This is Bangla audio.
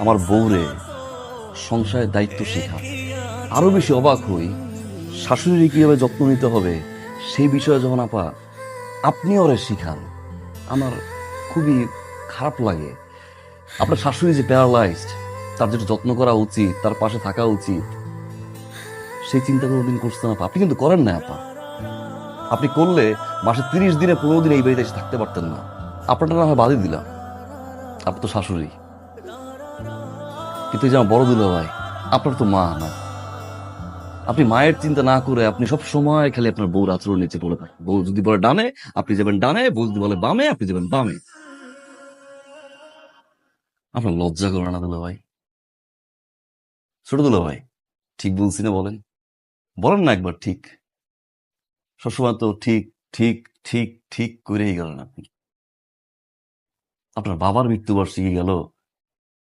আমার বউরে সংসারের দায়িত্ব শেখা। আরো বেশি অবাক হই, শাশুড়ির কিভাবে যত্ন নিতে হবে সেই বিষয়ে যখন আপনি ওরে শিখান, আমার খুবই খারাপ লাগে। আপনার শাশুড়ি যে প্যারালাইজড, তার যেটা যত্ন করা উচিত, তার পাশে থাকা উচিত, সেই চিন্তা কোনোদিন করছেন আপা? আপনি কিন্তু করেন না আপা। আপনি করলে মাসে 30 দিনে 15 দিন এই বাড়িতে এসে থাকতে পারতেন না। আপনারটা না হয় বাদই দিলাম, আপনার তো শাশুড়ি, কিন্তু এই যে আমার বড় দুলা ভাই, আপনার তো মা না। আপনি মায়ের চিন্তা না করে আপনি সব সময় খালি আপনার বউর আচরণ নিচে পড়ে থাকেন। বউ যদি বলে ডানে, আপনি যাবেন ডানে, বউ যদি বলে বামে, আপনি যাবেন বামে। আপনার লজ্জা করে না দুলা ভাই? ছোট দুলা ভাই, ঠিক বলছি না বলেন? বলেন না একবার ঠিক। সবসময় তো ঠিক ঠিক ঠিক ঠিক করেই গেলেন আপনি। আপনার বাবার মৃত্যুবার্ষিকী গেল,